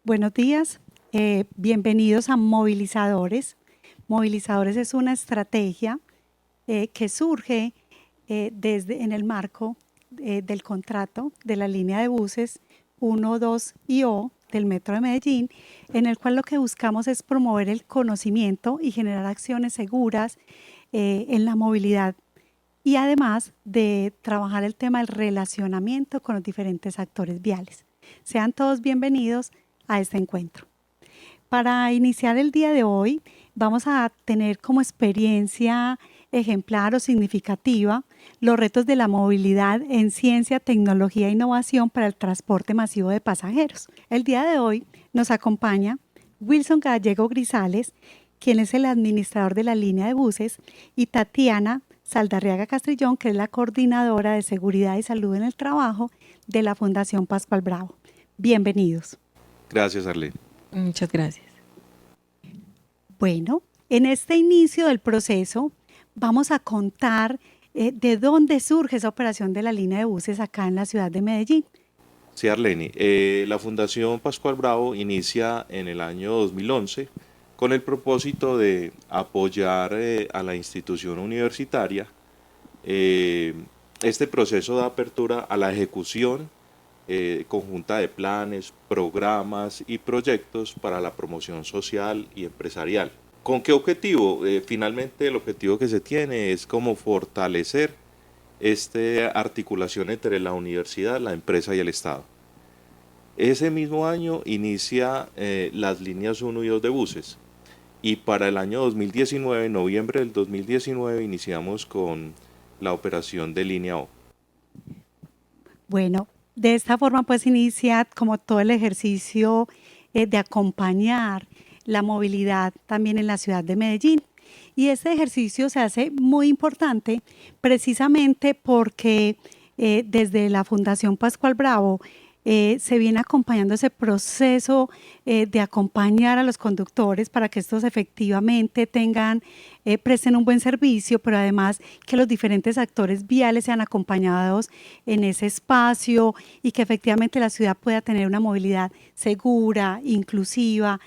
Buenos días, bienvenidos a Movilizadores. Movilizadores es una estrategia que surge en el marco del contrato de la línea de buses 1, 2 y O del Metro de Medellín, en el cual lo que buscamos es promover el conocimiento y generar acciones seguras en la movilidad y además de trabajar el tema del relacionamiento con los diferentes actores viales. Sean todos bienvenidos a este encuentro. Para iniciar el día de hoy, vamos a tener como experiencia ejemplar o significativa los retos de la movilidad en ciencia, tecnología e innovación para el transporte masivo de pasajeros. El día de hoy nos acompaña Wilson Gallego Grisales, quien es el administrador de la línea de buses, y Tatiana Saldarriaga Castrillón, que es la coordinadora de seguridad y salud en el trabajo de la Fundación Pascual Bravo. Bienvenidos. Gracias, Arlene. Muchas gracias. Bueno, en este inicio del proceso vamos a contar de dónde surge esa operación de la línea de buses acá en la ciudad de Medellín. Sí, Arlene. La Fundación Pascual Bravo inicia en el año 2011 con el propósito de apoyar a la institución universitaria. Este proceso da apertura a la ejecución conjunta de planes, programas y proyectos para la promoción social y empresarial. ¿Con qué objetivo? Finalmente el objetivo que se tiene es como fortalecer esta articulación entre la universidad, la empresa y el Estado. Ese mismo año inicia las líneas 1 y 2 de buses y para el año 2019, noviembre del 2019, iniciamos con la operación de línea O. Bueno, de esta forma pues inicia como todo el ejercicio de acompañar la movilidad también en la ciudad de Medellín. Y este ejercicio se hace muy importante precisamente porque desde la Fundación Pascual Bravo se viene acompañando ese proceso de acompañar a los conductores para que estos efectivamente presten un buen servicio, pero además que los diferentes actores viales sean acompañados en ese espacio y que efectivamente la ciudad pueda tener una movilidad segura, inclusiva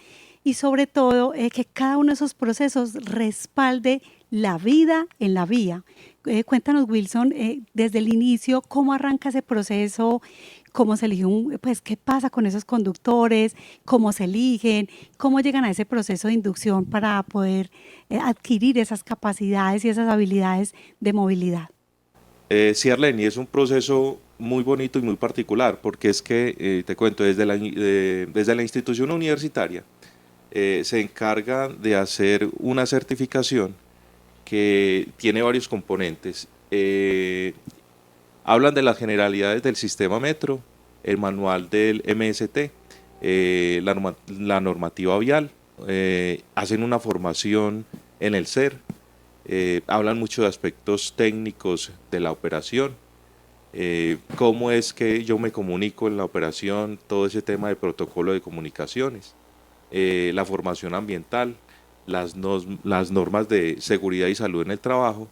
y sobre todo que cada uno de esos procesos respalde la vida en la vía. Cuéntanos, Wilson, desde el inicio, ¿cómo arranca ese proceso? ¿Cómo se elige qué pasa con esos conductores? ¿Cómo se eligen? ¿Cómo llegan a ese proceso de inducción para poder adquirir esas capacidades y esas habilidades de movilidad? Sí, Arlene, es un proceso muy bonito y muy particular, porque es que, te cuento, desde la institución universitaria se encarga de hacer una certificación que tiene varios componentes. Hablan de las generalidades del sistema metro, el manual del MST, la normativa vial, hacen una formación en el SER, hablan mucho de aspectos técnicos de la operación, cómo es que yo me comunico en la operación, todo ese tema de protocolo de comunicaciones, la formación ambiental, las normas de seguridad y salud en el trabajo,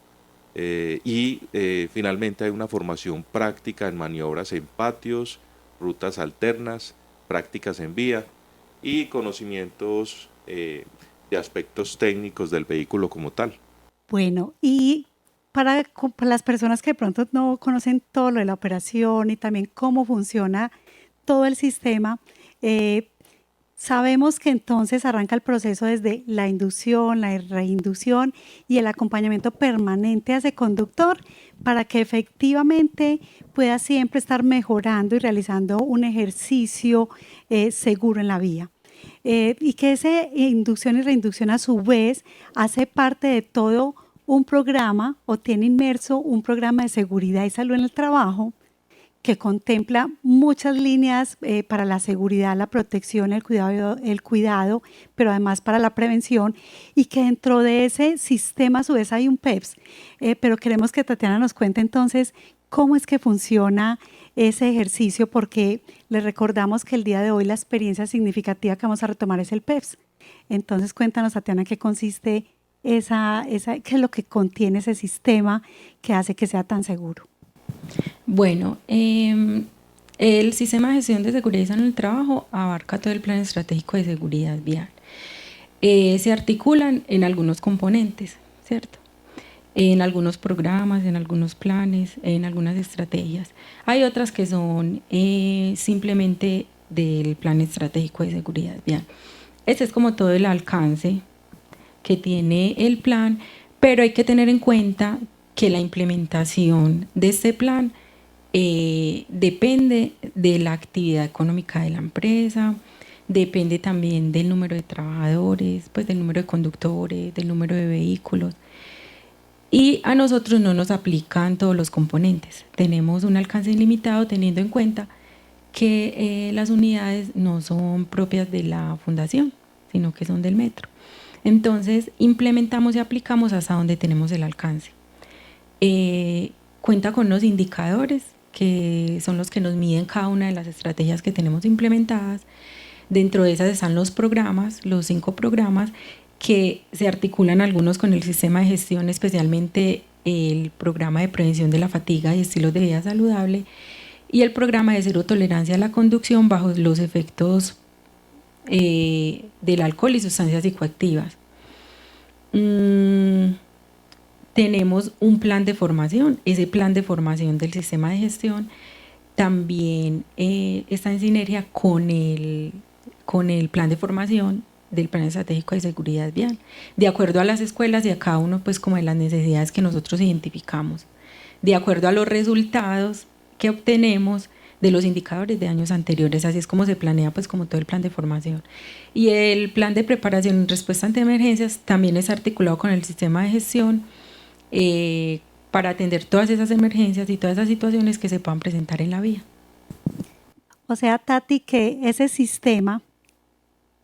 finalmente hay una formación práctica en maniobras en patios, rutas alternas, prácticas en vía y conocimientos de aspectos técnicos del vehículo como tal. Bueno, y para las personas que de pronto no conocen todo lo de la operación y también cómo funciona todo el sistema, sabemos que entonces arranca el proceso desde la inducción, la reinducción y el acompañamiento permanente a ese conductor para que efectivamente pueda siempre estar mejorando y realizando un ejercicio seguro en la vía. Y que esa inducción y reinducción a su vez hace parte de todo un programa o tiene inmerso un programa de seguridad y salud en el trabajo que contempla muchas líneas para la seguridad, la protección, el cuidado, pero además para la prevención y que dentro de ese sistema a su vez hay un PEPS. Pero queremos que Tatiana nos cuente entonces cómo es que funciona ese ejercicio porque les recordamos que el día de hoy la experiencia significativa que vamos a retomar es el PEPS. Entonces cuéntanos, Tatiana, qué consiste qué es lo que contiene ese sistema que hace que sea tan seguro. Bueno, El sistema de gestión de seguridad y salud en el trabajo abarca todo el plan estratégico de seguridad vial. Se articulan en algunos componentes, ¿cierto? En algunos programas, en algunos planes, en algunas estrategias. Hay otras que son simplemente del plan estratégico de seguridad vial. Este es como todo el alcance que tiene el plan, pero hay que tener en cuenta que la implementación de este plan depende de la actividad económica de la empresa, depende también del número de trabajadores, pues del número de conductores, del número de vehículos. Y a nosotros no nos aplican todos los componentes. Tenemos un alcance ilimitado teniendo en cuenta que las unidades no son propias de la fundación, sino que son del metro. Entonces, implementamos y aplicamos hasta donde tenemos el alcance. Cuenta con unos indicadores que son los que nos miden cada una de las estrategias que tenemos implementadas. Dentro de esas están los programas, los 5 programas, que se articulan algunos con el sistema de gestión, especialmente el programa de prevención de la fatiga y estilos de vida saludable y el programa de cero tolerancia a la conducción bajo los efectos del alcohol y sustancias psicoactivas. Tenemos un plan de formación. Ese plan de formación del sistema de gestión también está en sinergia con el plan de formación del plan estratégico de seguridad vial, de acuerdo a las escuelas y a cada uno pues como de las necesidades que nosotros identificamos, de acuerdo a los resultados que obtenemos de los indicadores de años anteriores. Así es como se planea pues como todo el plan de formación. Y el plan de preparación en respuesta ante emergencias también es articulado con el sistema de gestión para atender todas esas emergencias y todas esas situaciones que se puedan presentar en la vía. O sea, Tati, que ese sistema,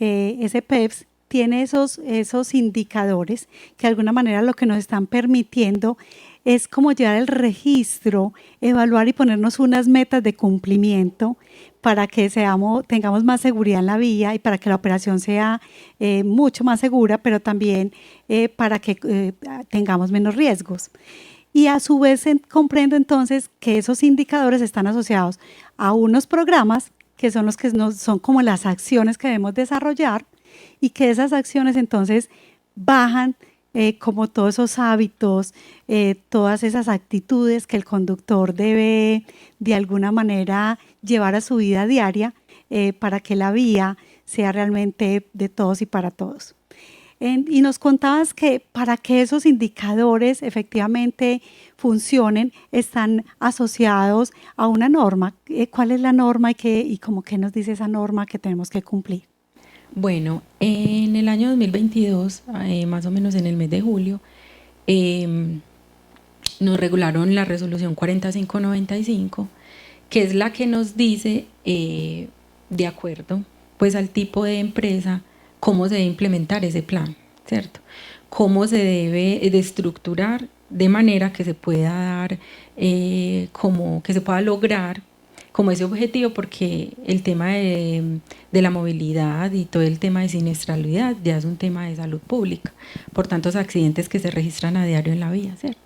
ese PEPS, tiene esos indicadores que de alguna manera lo que nos están permitiendo es como llevar el registro, evaluar y ponernos unas metas de cumplimiento para que tengamos más seguridad en la vía y para que la operación sea mucho más segura, pero también para que tengamos menos riesgos. Y a su vez comprendo entonces que esos indicadores están asociados a unos programas que son los que son como las acciones que debemos desarrollar y que esas acciones entonces bajan como todos esos hábitos, todas esas actitudes que el conductor debe de alguna manera llevar a su vida diaria para que la vía sea realmente de todos y para todos. Y nos contabas que para que esos indicadores efectivamente funcionen, están asociados a una norma. ¿Cuál es la norma y como qué nos dice esa norma que tenemos que cumplir? Bueno, en el año 2022, más o menos en el mes de julio, nos regularon la resolución 4595, que es la que nos dice, de acuerdo pues al tipo de empresa, cómo se debe implementar ese plan, ¿cierto? Cómo se debe de estructurar de manera que se pueda dar, como que se pueda lograr como ese objetivo, porque el tema de la movilidad y todo el tema de siniestralidad ya es un tema de salud pública, por tantos accidentes que se registran a diario en la vía, ¿cierto?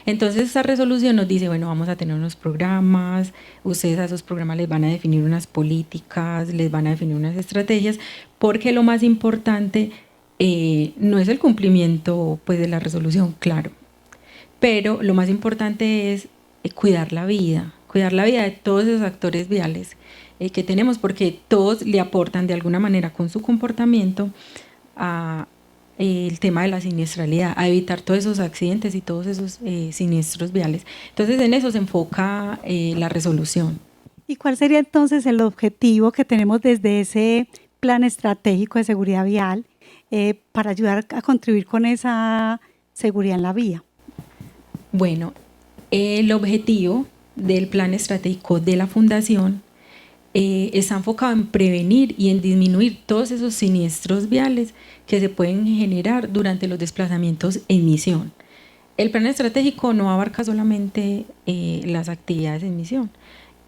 Entonces esta resolución nos dice, bueno, vamos a tener unos programas, ustedes a esos programas les van a definir unas políticas, les van a definir unas estrategias, porque lo más importante no es el cumplimiento pues de la resolución, claro, pero lo más importante es cuidar la vida de todos esos actores viales que tenemos, porque todos le aportan de alguna manera con su comportamiento a el tema de la siniestralidad, a evitar todos esos accidentes y todos esos siniestros viales. Entonces en eso se enfoca la resolución. ¿Y cuál sería entonces el objetivo que tenemos desde ese plan estratégico de seguridad vial para ayudar a contribuir con esa seguridad en la vía? Bueno, el objetivo del plan estratégico de la Fundación está enfocado en prevenir y en disminuir todos esos siniestros viales que se pueden generar durante los desplazamientos en misión. El plan estratégico no abarca solamente las actividades en misión,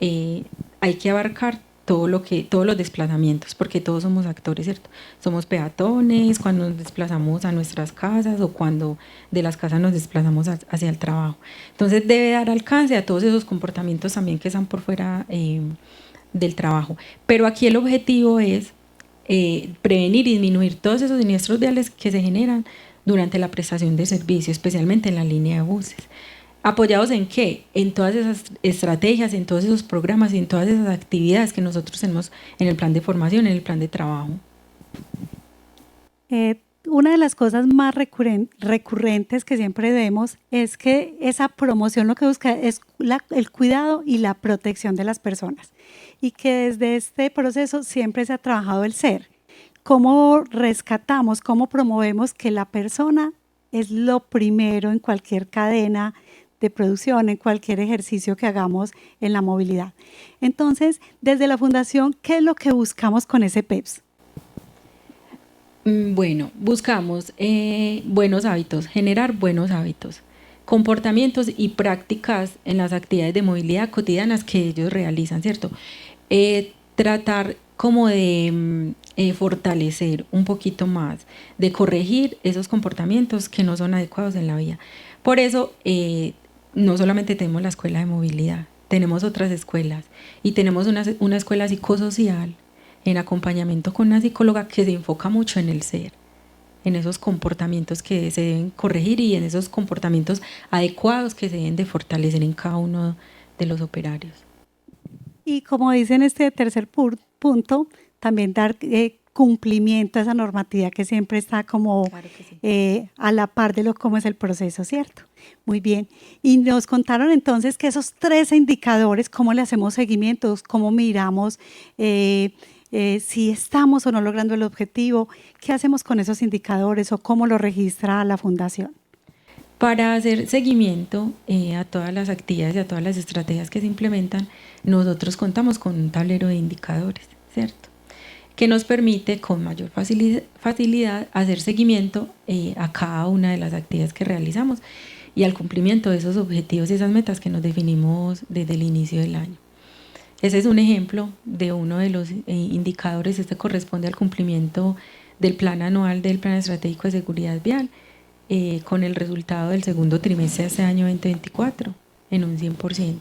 hay que abarcar todos los desplazamientos, porque todos somos actores, ¿cierto? Somos peatones cuando nos desplazamos a nuestras casas o cuando de las casas nos desplazamos hacia el trabajo. Entonces debe dar alcance a todos esos comportamientos también que están por fuera del trabajo. Pero aquí el objetivo es prevenir y disminuir todos esos siniestros viales que se generan durante la prestación de servicio, especialmente en la línea de buses. ¿Apoyados en qué? En todas esas estrategias, en todos esos programas y en todas esas actividades que nosotros tenemos en el plan de formación, en el plan de trabajo. Una de las cosas más recurrentes que siempre vemos es que esa promoción lo que busca es el cuidado y la protección de las personas, y que desde este proceso siempre se ha trabajado el ser. ¿Cómo rescatamos, cómo promovemos que la persona es lo primero en cualquier cadena de producción, en cualquier ejercicio que hagamos en la movilidad? Entonces, desde la Fundación, ¿qué es lo que buscamos con ese PEPS? Bueno, buscamos buenos hábitos, generar buenos hábitos, comportamientos y prácticas en las actividades de movilidad cotidianas que ellos realizan, ¿cierto? Tratar como de fortalecer un poquito más, de corregir esos comportamientos que no son adecuados en la vida. Por eso, no solamente tenemos la escuela de movilidad, tenemos otras escuelas y tenemos una escuela psicosocial en acompañamiento con una psicóloga que se enfoca mucho en el ser, en esos comportamientos que se deben corregir y en esos comportamientos adecuados que se deben de fortalecer en cada uno de los operarios. Y como dice en este tercer punto, también dar cumplimiento a esa normatividad que siempre está como Claro que sí. A la par de cómo es el proceso, ¿cierto? Muy bien. Y nos contaron entonces que esos 13 indicadores, cómo le hacemos seguimientos, cómo miramos si estamos o no logrando el objetivo, qué hacemos con esos indicadores o cómo lo registra la Fundación. Para hacer seguimiento a todas las actividades y a todas las estrategias que se implementan, nosotros contamos con un tablero de indicadores, ¿cierto?, que nos permite con mayor facilidad hacer seguimiento a cada una de las actividades que realizamos y al cumplimiento de esos objetivos y esas metas que nos definimos desde el inicio del año. Ese es un ejemplo de uno de los indicadores. Este corresponde al cumplimiento del plan anual del Plan Estratégico de Seguridad Vial con el resultado del segundo trimestre de este año 2024 en un 100%.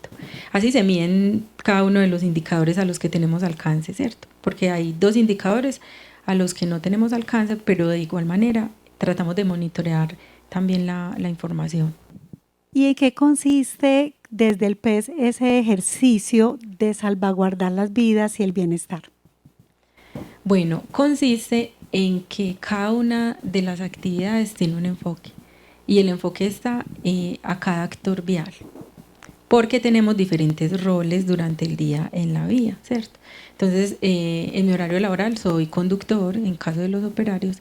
Así se miden cada uno de los indicadores a los que tenemos alcance, ¿cierto? Porque hay 2 indicadores a los que no tenemos alcance, pero de igual manera tratamos de monitorear también la información. ¿Y en qué consiste desde el PES ese ejercicio de salvaguardar las vidas y el bienestar? Bueno, consiste en que cada una de las actividades tiene un enfoque y el enfoque está a cada actor vial, porque tenemos diferentes roles durante el día en la vía, ¿cierto? Entonces, en mi horario laboral soy conductor, en caso de los operarios,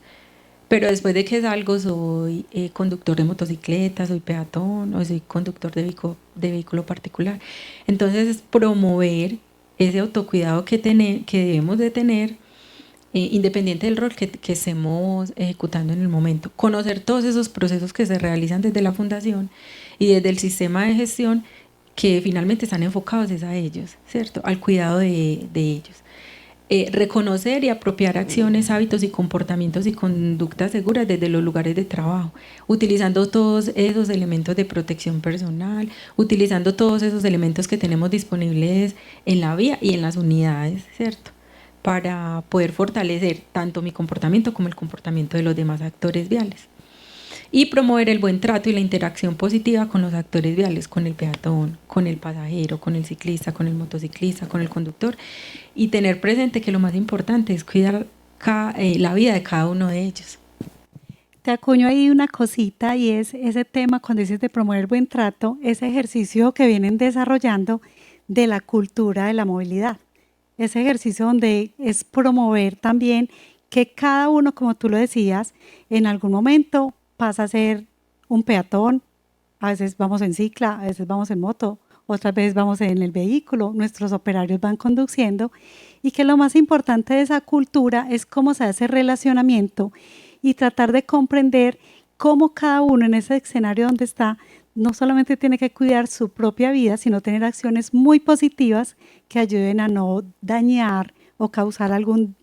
pero después de que salgo soy conductor de motocicleta, soy peatón o soy conductor de vehículo particular. Entonces, es promover ese autocuidado que debemos de tener, independiente del rol que estemos ejecutando en el momento. Conocer todos esos procesos que se realizan desde la Fundación y desde el sistema de gestión que finalmente están enfocados a ellos, ¿cierto?, al cuidado de ellos. Reconocer y apropiar acciones, hábitos y comportamientos y conductas seguras desde los lugares de trabajo, utilizando todos esos elementos de protección personal, utilizando todos esos elementos que tenemos disponibles en la vía y en las unidades, ¿cierto?, para poder fortalecer tanto mi comportamiento como el comportamiento de los demás actores viales. Y promover el buen trato y la interacción positiva con los actores viales, con el peatón, con el pasajero, con el ciclista, con el motociclista, con el conductor, y tener presente que lo más importante es cuidar la vida de cada uno de ellos. Te acuño ahí una cosita, y es ese tema cuando dices de promover el buen trato, ese ejercicio que vienen desarrollando de la cultura de la movilidad. Ese ejercicio donde es promover también que cada uno, como tú lo decías, en algún momento pasa a ser un peatón, a veces vamos en cicla, a veces vamos en moto, otras veces vamos en el vehículo, nuestros operarios van conduciendo, y que lo más importante de esa cultura es cómo se hace relacionamiento y tratar de comprender cómo cada uno en ese escenario donde está no solamente tiene que cuidar su propia vida, sino tener acciones muy positivas que ayuden a no dañar o causar algún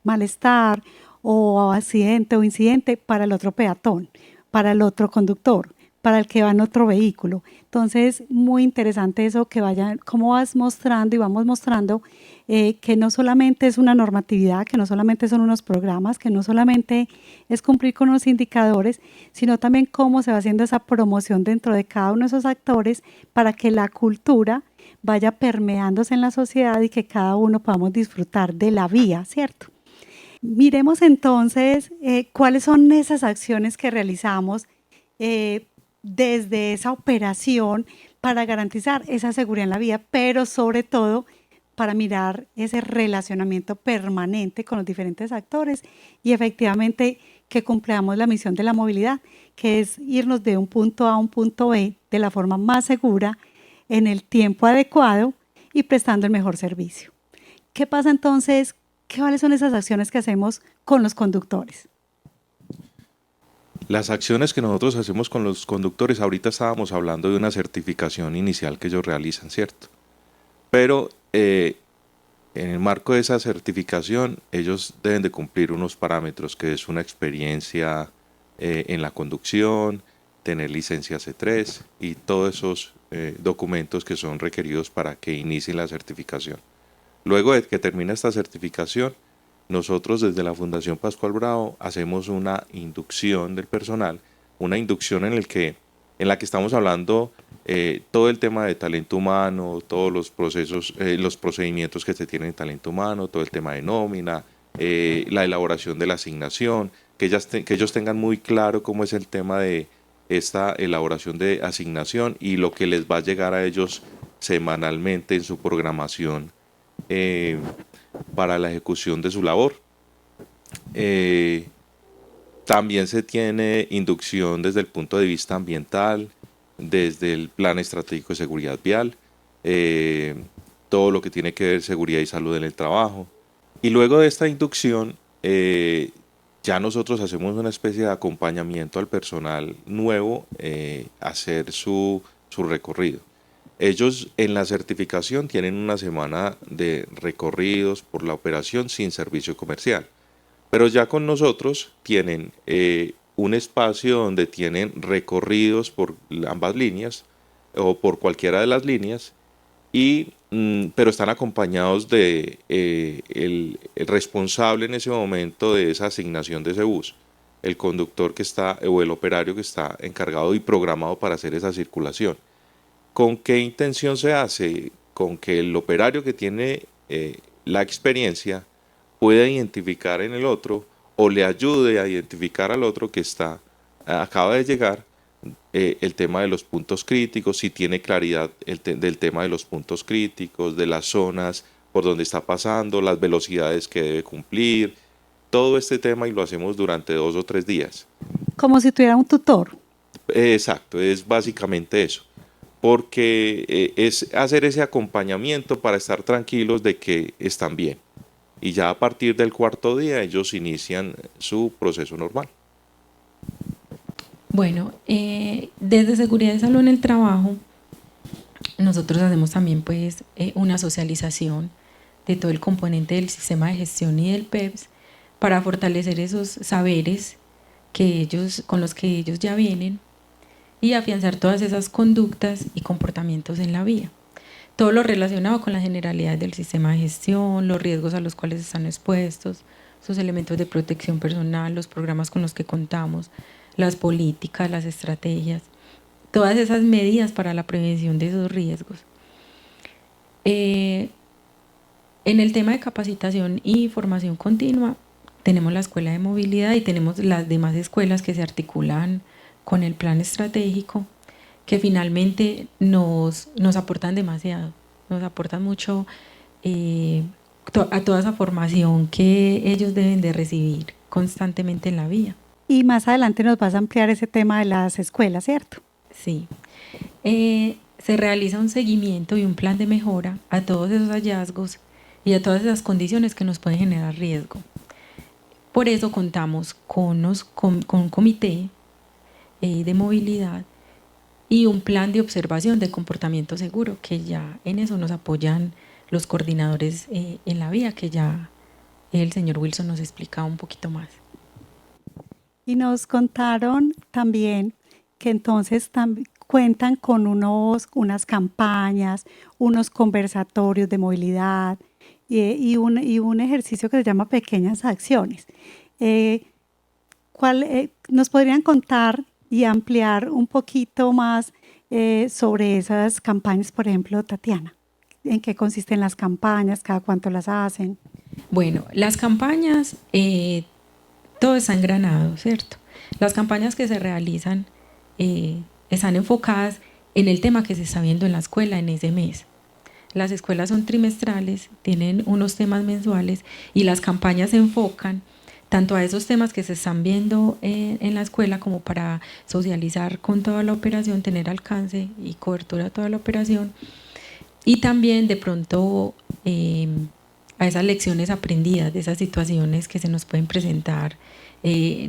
malestar o accidente o incidente para el otro peatón, para el otro conductor, para el que va en otro vehículo. Entonces, muy interesante eso que vayan, cómo vas mostrando y vamos mostrando que no solamente es una normatividad, que no solamente son unos programas, que no solamente es cumplir con unos indicadores, sino también cómo se va haciendo esa promoción dentro de cada uno de esos actores para que la cultura vaya permeándose en la sociedad y que cada uno podamos disfrutar de la vía, ¿cierto? Miremos entonces cuáles son esas acciones que realizamos desde esa operación para garantizar esa seguridad en la vía, pero sobre todo para mirar ese relacionamiento permanente con los diferentes actores y efectivamente que cumplamos la misión de la movilidad, que es irnos de un punto A a un punto B de la forma más segura, en el tiempo adecuado y prestando el mejor servicio. ¿Qué pasa entonces? ¿Cuáles son esas acciones que hacemos con los conductores? Las acciones que nosotros hacemos con los conductores, ahorita estábamos hablando de una certificación inicial que ellos realizan, ¿cierto? Pero en el marco de esa certificación, ellos deben de cumplir unos parámetros, que es una experiencia en la conducción, tener licencia C3 y todos esos documentos que son requeridos para que inicien la certificación. Luego de que termina esta certificación, nosotros desde la Fundación Pascual Bravo hacemos una inducción del personal, una inducción en la que estamos hablando todo el tema de talento humano, todos los procesos, los procedimientos que se tienen en talento humano, todo el tema de nómina, la elaboración de la asignación, que ellos tengan muy claro cómo es el tema de esta elaboración de asignación y lo que les va a llegar a ellos semanalmente en su programación para la ejecución de su labor. También se tiene inducción desde el punto de vista ambiental, desde el Plan Estratégico de Seguridad Vial, todo lo que tiene que ver seguridad y salud en el trabajo. Y luego de esta inducción, ya nosotros hacemos una especie de acompañamiento al personal nuevo a hacer su recorrido. Ellos en la certificación tienen una semana de recorridos por la operación sin servicio comercial, pero ya con nosotros tienen un espacio donde tienen recorridos por ambas líneas o por cualquiera de las líneas, pero están acompañados de el responsable en ese momento de esa asignación de ese bus, el conductor que está o el operario que está encargado y programado para hacer esa circulación. ¿Con qué intención se hace? Con que el operario que tiene la experiencia pueda identificar en el otro o le ayude a identificar al otro que acaba de llegar el tema de los puntos críticos, si tiene claridad del tema de los puntos críticos, de las zonas por donde está pasando, las velocidades que debe cumplir, todo este tema, y lo hacemos durante 2 o 3 días. Como si tuviera un tutor. Exacto, es básicamente eso. Porque es hacer ese acompañamiento para estar tranquilos de que están bien. Y ya a partir del 4.º día ellos inician su proceso normal. Bueno, desde Seguridad y Salud en el Trabajo, nosotros hacemos también pues una socialización de todo el componente del sistema de gestión y del PEPS para fortalecer esos saberes con los que ellos ya vienen y afianzar todas esas conductas y comportamientos en la vía. Todo lo relacionado con las generalidades del sistema de gestión, los riesgos a los cuales están expuestos, sus elementos de protección personal, los programas con los que contamos, las políticas, las estrategias, todas esas medidas para la prevención de esos riesgos. En el tema de capacitación y formación continua, tenemos la Escuela de Movilidad y tenemos las demás escuelas que se articulan con el plan estratégico, que finalmente nos aportan demasiado, nos aportan mucho a toda esa formación que ellos deben de recibir constantemente en la vía. Y más adelante nos vas a ampliar ese tema de las escuelas, ¿cierto? Sí. Se realiza un seguimiento y un plan de mejora a todos esos hallazgos y a todas esas condiciones que nos pueden generar riesgo. Por eso contamos con un comité de movilidad y un plan de observación del comportamiento seguro, que ya en eso nos apoyan los coordinadores en la vía, que ya el señor Wilson nos explicaba un poquito más. Y nos contaron también que entonces cuentan con unas campañas, unos conversatorios de movilidad y un ejercicio que se llama Pequeñas Acciones. ¿Nos podrían contar y ampliar un poquito más sobre esas campañas, por ejemplo, Tatiana? ¿En qué consisten las campañas? ¿Cada cuánto las hacen? Bueno, las campañas, todo está engranado, ¿cierto? Las campañas que se realizan están enfocadas en el tema que se está viendo en la escuela en ese mes. Las escuelas son trimestrales, tienen unos temas mensuales y las campañas se enfocan tanto a esos temas que se están viendo en la escuela como para socializar con toda la operación, tener alcance y cobertura a toda la operación, y también de pronto a esas lecciones aprendidas de esas situaciones que se nos pueden presentar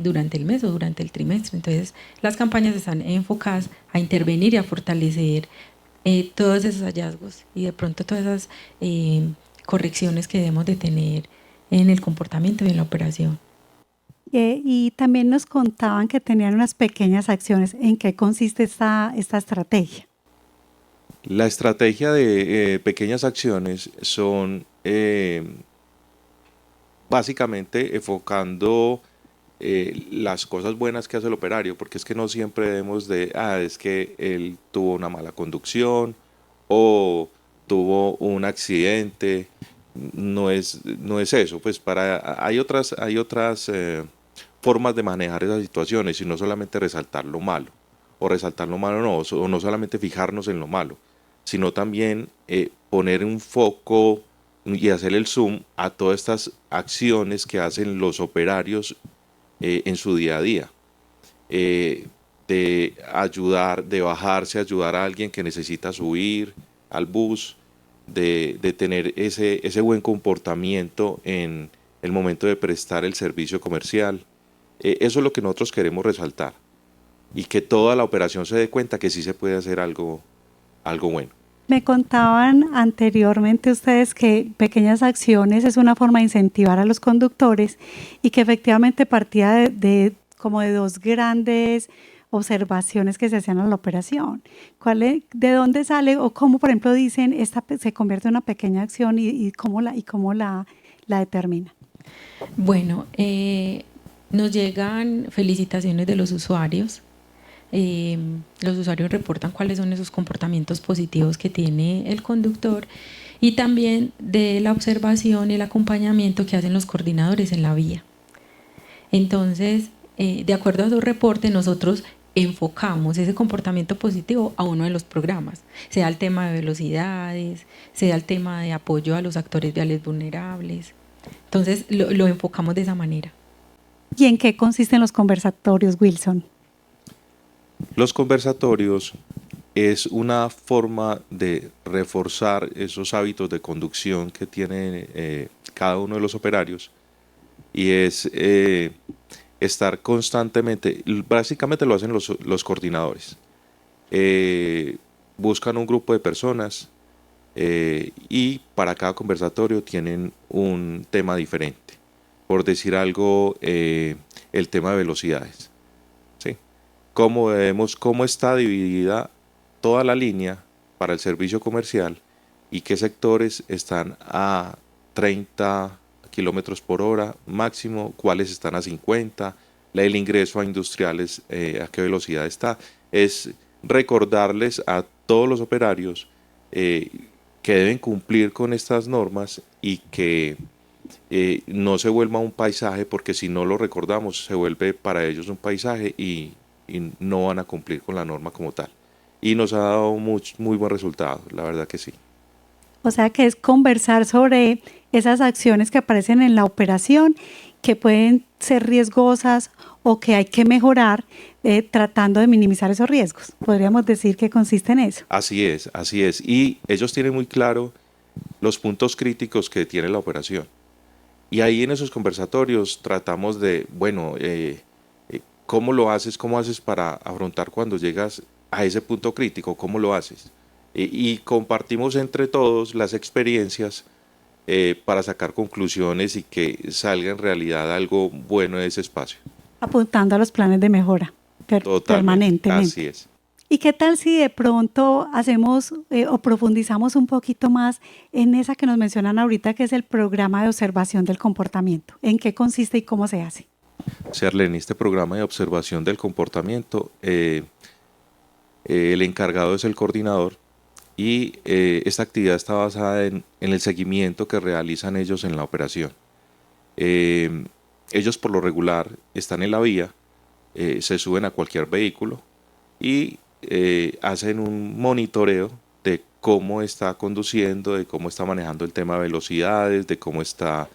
durante el mes o durante el trimestre. Entonces, las campañas están enfocadas a intervenir y a fortalecer todos esos hallazgos y de pronto todas esas correcciones que debemos de tener en el comportamiento y en la operación. Y también nos contaban que tenían unas pequeñas acciones. ¿En qué consiste esta estrategia? La estrategia de pequeñas acciones son básicamente enfocando las cosas buenas que hace el operario, porque es que no siempre debemos es que él tuvo una mala conducción o tuvo un accidente. No es eso, pues hay otras formas de manejar esas situaciones y no solamente resaltar lo malo, o resaltar lo malo no, o no solamente fijarnos en lo malo, sino también poner un foco y hacer el zoom a todas estas acciones que hacen los operarios en su día a día, de ayudar, de bajarse, ayudar a alguien que necesita subir al bus, de tener ese buen comportamiento en el momento de prestar el servicio comercial. Eso es lo que nosotros queremos resaltar y que toda la operación se dé cuenta que sí se puede hacer algo bueno. Me contaban anteriormente ustedes que pequeñas acciones es una forma de incentivar a los conductores y que efectivamente partía de dos grandes observaciones que se hacían en la operación. ¿De dónde sale o cómo, por ejemplo, dicen esta se convierte en una pequeña acción y cómo la determinan? Bueno, nos llegan felicitaciones de los usuarios. Los usuarios reportan cuáles son esos comportamientos positivos que tiene el conductor y también de la observación y el acompañamiento que hacen los coordinadores en la vía. Entonces, de acuerdo a su reporte, nosotros enfocamos ese comportamiento positivo a uno de los programas, sea el tema de velocidades, sea el tema de apoyo a los actores viales vulnerables. Entonces, lo enfocamos de esa manera. ¿Y en qué consisten los conversatorios, Wilson? Los conversatorios es una forma de reforzar esos hábitos de conducción que tiene cada uno de los operarios y es estar constantemente, básicamente lo hacen los coordinadores, buscan un grupo de personas y para cada conversatorio tienen un tema diferente. Por decir algo, el tema de velocidades. Cómo está dividida toda la línea para el servicio comercial y qué sectores están a 30 kilómetros por hora máximo, cuáles están a 50, el ingreso a industriales, a qué velocidad está. Es recordarles a todos los operarios que deben cumplir con estas normas y que no se vuelva un paisaje, porque si no lo recordamos se vuelve para ellos un paisaje y no van a cumplir con la norma como tal. Y nos ha dado muy buen resultado, la verdad que sí. O sea que es conversar sobre esas acciones que aparecen en la operación, que pueden ser riesgosas o que hay que mejorar tratando de minimizar esos riesgos. Podríamos decir que consiste en eso. Así es. Y ellos tienen muy claro los puntos críticos que tiene la operación. Y ahí en esos conversatorios tratamos de, ¿cómo lo haces? ¿Cómo haces para afrontar cuando llegas a ese punto crítico? ¿Cómo lo haces? Y compartimos entre todos las experiencias para sacar conclusiones y que salga en realidad algo bueno de ese espacio. Apuntando a los planes de mejora Totalmente, permanentemente. así es. ¿Y qué tal si de pronto hacemos o profundizamos un poquito más en esa que nos mencionan ahorita, que es el programa de observación del comportamiento? ¿En qué consiste y cómo se hace? Sí, Arlene, este programa de observación del comportamiento, el encargado es el coordinador y esta actividad está basada en el seguimiento que realizan ellos en la operación. Ellos por lo regular están en la vía, se suben a cualquier vehículo y hacen un monitoreo de cómo está conduciendo, de cómo está manejando el tema de velocidades, de cómo está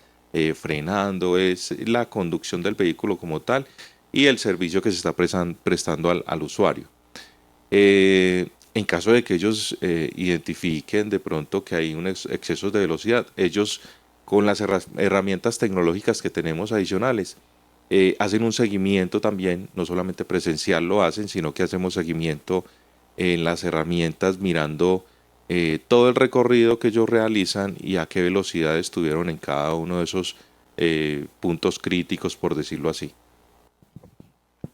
frenando, es la conducción del vehículo como tal y el servicio que se está prestando al usuario. En caso de que ellos identifiquen de pronto que hay un exceso de velocidad, ellos con las herramientas tecnológicas que tenemos adicionales, hacen un seguimiento también, no solamente presencial lo hacen, sino que hacemos seguimiento en las herramientas mirando todo el recorrido que ellos realizan y a qué velocidad estuvieron en cada uno de esos puntos críticos, por decirlo así.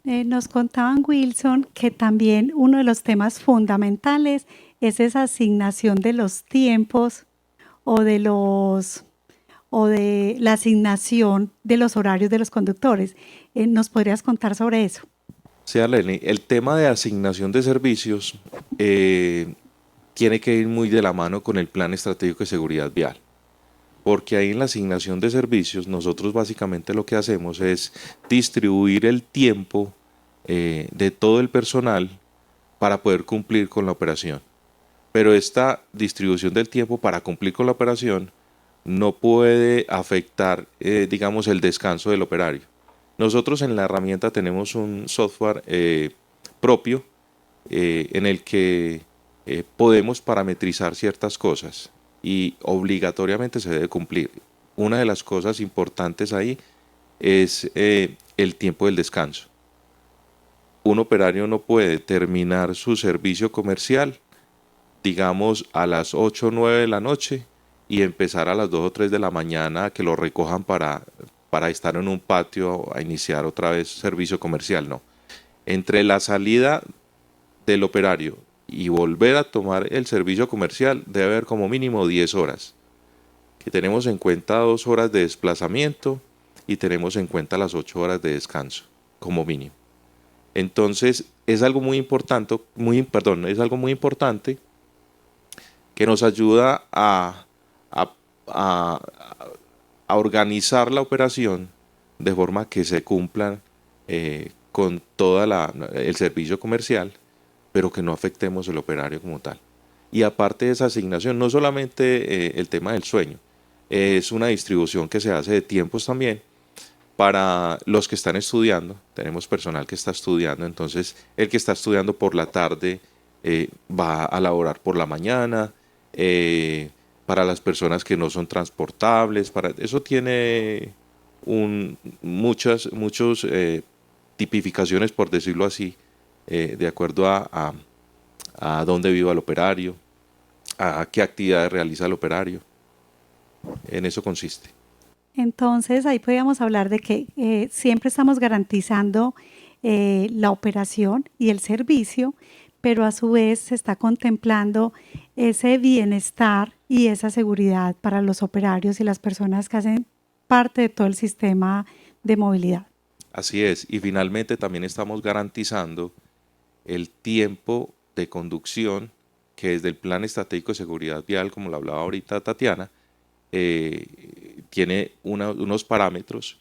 Nos contaban, Wilson, que también uno de los temas fundamentales es esa asignación de los tiempos o de la asignación de los horarios de los conductores. ¿Nos podrías contar sobre eso? Sí, Arlene, el tema de asignación de servicios tiene que ir muy de la mano con el Plan Estratégico de Seguridad Vial, porque ahí en la asignación de servicios nosotros básicamente lo que hacemos es distribuir el tiempo de todo el personal para poder cumplir con la operación. Pero esta distribución del tiempo para cumplir con la operación no puede afectar, digamos, el descanso del operario. Nosotros en la herramienta tenemos un software propio en el que podemos parametrizar ciertas cosas y obligatoriamente se debe cumplir. Una de las cosas importantes ahí es el tiempo del descanso. Un operario no puede terminar su servicio comercial, digamos, a las 8 o 9 de la noche y empezar a las 2 o 3 de la mañana a que lo recojan para estar en un patio a iniciar otra vez servicio comercial, no. Entre la salida del operario y volver a tomar el servicio comercial debe haber como mínimo 10 horas, que tenemos en cuenta 2 horas de desplazamiento y tenemos en cuenta las 8 horas de descanso como mínimo. Entonces es algo muy importante, es algo muy importante que nos ayuda a organizar la operación de forma que se cumplan con todo el servicio comercial, pero que no afectemos el operario como tal. Y aparte de esa asignación, no solamente el tema del sueño, es una distribución que se hace de tiempos también para los que están estudiando. Tenemos personal que está estudiando, entonces el que está estudiando por la tarde va a laborar por la mañana, para las personas que no son transportables, eso tiene muchas tipificaciones, por decirlo así, de acuerdo a dónde viva el operario, a qué actividades realiza el operario. En eso consiste. Entonces, ahí podríamos hablar de que siempre estamos garantizando la operación y el servicio, pero a su vez se está contemplando ese bienestar y esa seguridad para los operarios y las personas que hacen parte de todo el sistema de movilidad. Así es, y finalmente también estamos garantizando el tiempo de conducción que desde el Plan Estratégico de Seguridad Vial, como lo hablaba ahorita Tatiana, tiene unos parámetros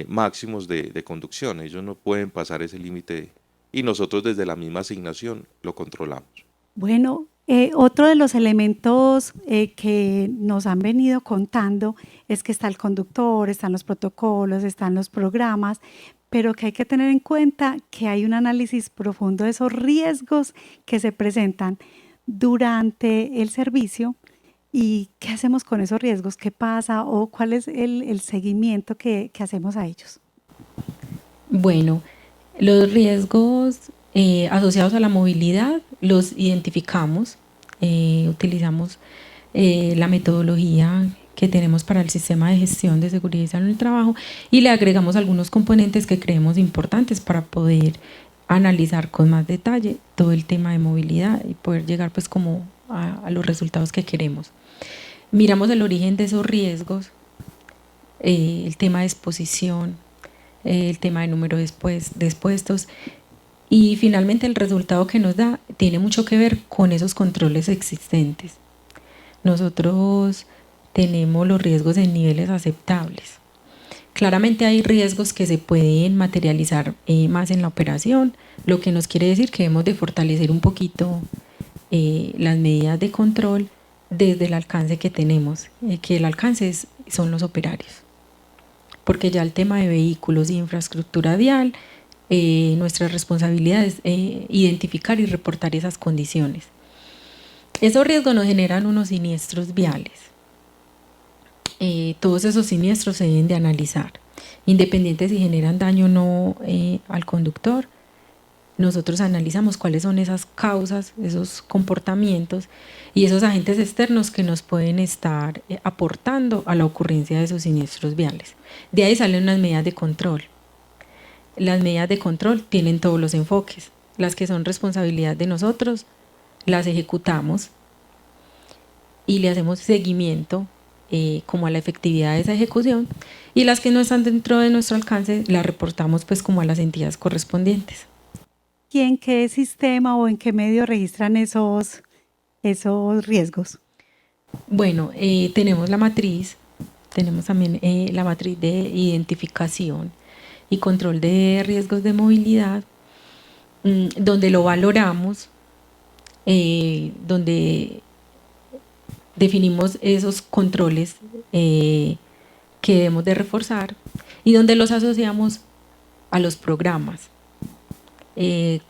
máximos de conducción. Ellos no pueden pasar ese límite y nosotros desde la misma asignación lo controlamos. Bueno, otro de los elementos que nos han venido contando es que está el conductor, están los protocolos, están los programas, pero que hay que tener en cuenta que hay un análisis profundo de esos riesgos que se presentan durante el servicio. ¿Y qué hacemos con esos riesgos? ¿Qué pasa? ¿O cuál es el seguimiento que hacemos a ellos? Bueno, Los riesgos asociados a la movilidad los identificamos, utilizamos la metodología que tenemos para el sistema de gestión de seguridad y salud en el trabajo y le agregamos algunos componentes que creemos importantes para poder analizar con más detalle todo el tema de movilidad y poder llegar pues como a los resultados que queremos. Miramos el origen de esos riesgos, el tema de exposición, el tema de número de expuestos y finalmente el resultado que nos da tiene mucho que ver con esos controles existentes. Nosotros tenemos los riesgos en niveles aceptables. Claramente hay riesgos que se pueden materializar más en la operación, lo que nos quiere decir que debemos de fortalecer un poquito las medidas de control desde el alcance que tenemos, que el alcance son los operarios. Porque ya el tema de vehículos y infraestructura vial, nuestra responsabilidad es identificar y reportar esas condiciones. Esos riesgos nos generan unos siniestros viales. Todos esos siniestros se deben de analizar, independiente si generan daño o no al conductor. Nosotros analizamos cuáles son esas causas, esos comportamientos y esos agentes externos que nos pueden estar aportando a la ocurrencia de esos siniestros viales. De ahí salen unas medidas de control. Las medidas de control tienen todos los enfoques. Las que son responsabilidad de nosotros, las ejecutamos y le hacemos seguimiento como a la efectividad de esa ejecución, y las que no están dentro de nuestro alcance las reportamos pues como a las entidades correspondientes. ¿Y en qué sistema o en qué medio registran esos riesgos? Bueno, tenemos la matriz, tenemos también la matriz de identificación y control de riesgos de movilidad, donde lo valoramos, donde definimos esos controles que debemos de reforzar y donde los asociamos a los programas.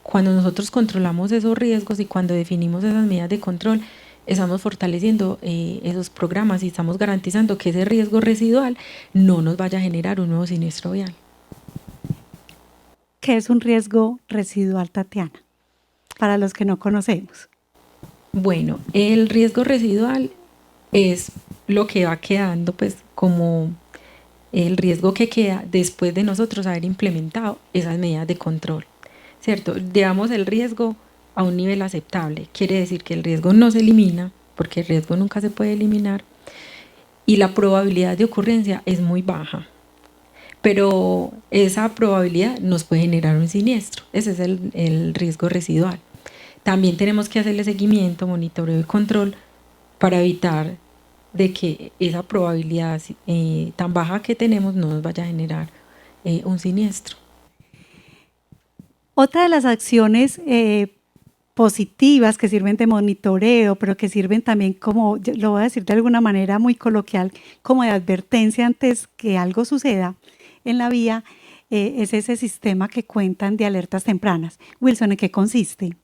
Cuando nosotros controlamos esos riesgos y cuando definimos esas medidas de control, estamos fortaleciendo esos programas y estamos garantizando que ese riesgo residual no nos vaya a generar un nuevo siniestro vial. ¿Qué es un riesgo residual, Tatiana? Para los que no conocemos. Bueno, el riesgo residual es lo que va quedando pues como el riesgo que queda después de nosotros haber implementado esas medidas de control, ¿cierto? Llevamos el riesgo a un nivel aceptable, quiere decir que el riesgo no se elimina, porque el riesgo nunca se puede eliminar, y la probabilidad de ocurrencia es muy baja, pero esa probabilidad nos puede generar un siniestro, ese es el riesgo residual. También tenemos que hacerle seguimiento, monitoreo y control para evitar de que esa probabilidad tan baja que tenemos no nos vaya a generar un siniestro. Otra de las acciones positivas que sirven de monitoreo, pero que sirven también como, lo voy a decir de alguna manera muy coloquial, como de advertencia antes que algo suceda en la vía, es ese sistema que cuentan de alertas tempranas. Wilson, ¿en qué consiste?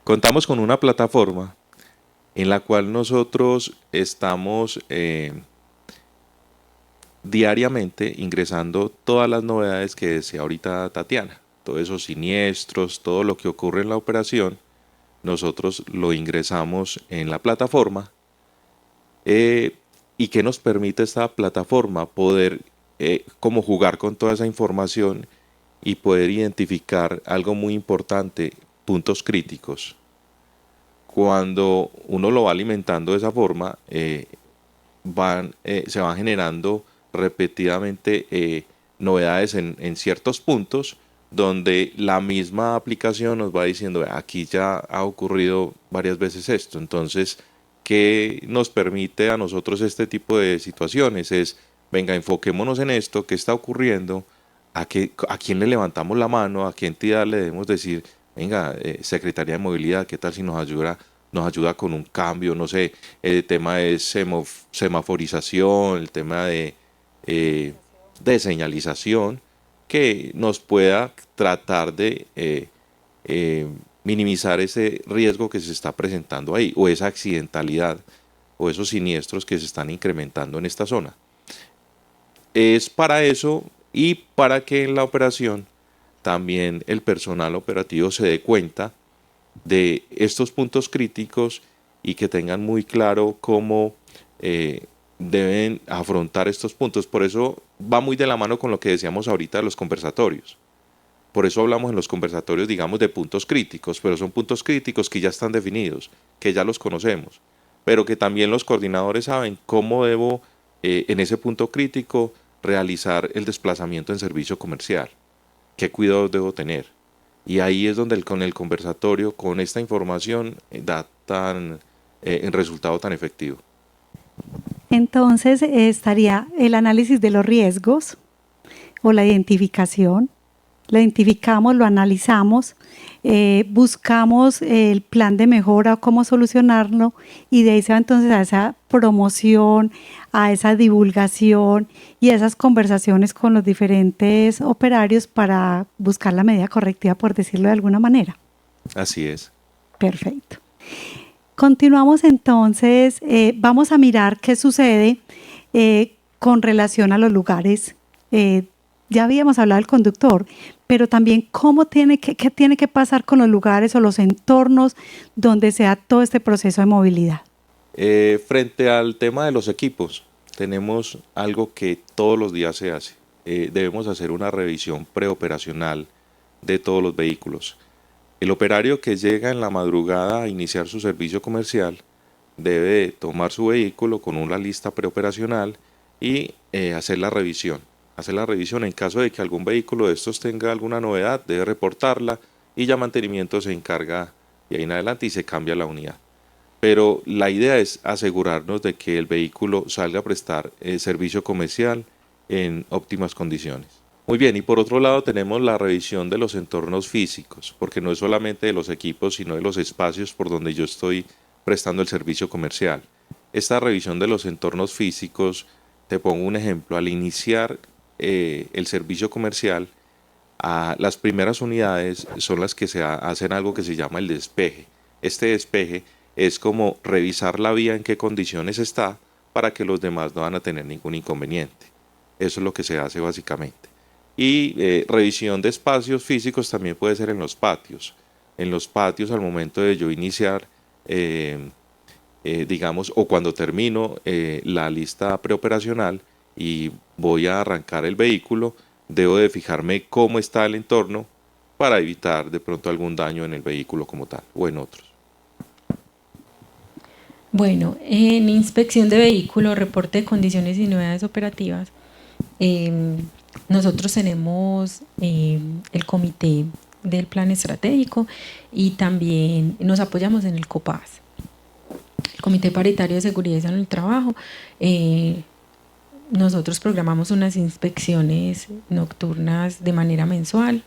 Contamos con una plataforma en la cual nosotros estamos diariamente ingresando todas las novedades que decía ahorita Tatiana, todos esos siniestros, todo lo que ocurre en la operación, nosotros lo ingresamos en la plataforma. ¿Y qué nos permite esta plataforma? Poder como jugar con toda esa información y poder identificar algo muy importante, puntos críticos. Cuando uno lo va alimentando de esa forma, se van generando repetidamente novedades en ciertos puntos donde la misma aplicación nos va diciendo, aquí ya ha ocurrido varias veces esto. Entonces, ¿qué nos permite a nosotros este tipo de situaciones? Es, venga, enfoquémonos en esto, qué está ocurriendo, a quién le levantamos la mano, a qué entidad le debemos decir, venga, Secretaría de Movilidad, ¿qué tal si nos ayuda con un cambio? No sé, el tema de semaforización, el tema de señalización, que nos pueda tratar de minimizar ese riesgo que se está presentando ahí, o esa accidentalidad, o esos siniestros que se están incrementando en esta zona. Es para eso y para que en la operación también el personal operativo se dé cuenta de estos puntos críticos y que tengan muy claro cómo deben afrontar estos puntos. Por eso va muy de la mano con lo que decíamos ahorita de los conversatorios. Por eso hablamos en los conversatorios, digamos, de puntos críticos, pero son puntos críticos que ya están definidos, que ya los conocemos, pero que también los coordinadores saben cómo debo, en ese punto crítico, realizar el desplazamiento en servicio comercial, qué cuidados debo tener. Y ahí es donde con el conversatorio, con esta información, da el resultado tan efectivo. Entonces estaría el análisis de los riesgos o la identificación. Lo identificamos, lo analizamos, buscamos el plan de mejora, cómo solucionarlo, y de ahí se va entonces a esa promoción, a esa divulgación y a esas conversaciones con los diferentes operarios para buscar la medida correctiva, por decirlo de alguna manera. Así es. Perfecto. Continuamos entonces, vamos a mirar qué sucede con relación a los lugares. Ya habíamos hablado del conductor, pero también qué tiene que pasar con los lugares o los entornos donde se da todo este proceso de movilidad. Frente al tema de los equipos, tenemos algo que todos los días se hace. Debemos hacer una revisión preoperacional de todos los vehículos. El operario que llega en la madrugada a iniciar su servicio comercial debe tomar su vehículo con una lista preoperacional y hacer la revisión. Hacer la revisión en caso de que algún vehículo de estos tenga alguna novedad, debe reportarla y ya mantenimiento se encarga de ahí en adelante y se cambia la unidad. Pero la idea es asegurarnos de que el vehículo salga a prestar servicio comercial en óptimas condiciones. Muy bien, y por otro lado tenemos la revisión de los entornos físicos, porque no es solamente de los equipos, sino de los espacios por donde yo estoy prestando el servicio comercial. Esta revisión de los entornos físicos, te pongo un ejemplo, al iniciar el servicio comercial, las primeras unidades son las que hacen algo que se llama el despeje. Este despeje es como revisar la vía en qué condiciones está para que los demás no van a tener ningún inconveniente. Eso es lo que se hace básicamente. Y revisión de espacios físicos también puede ser en los patios. En los patios al momento de yo iniciar, digamos, o cuando termino la lista preoperacional y voy a arrancar el vehículo, debo de fijarme cómo está el entorno para evitar de pronto algún daño en el vehículo como tal o en otros. Bueno, en inspección de vehículos, reporte de condiciones y novedades operativas, nosotros tenemos el comité del plan estratégico y también nos apoyamos en el COPAS, el Comité Paritario de Seguridad y Salud en el Trabajo. Nosotros programamos unas inspecciones nocturnas de manera mensual,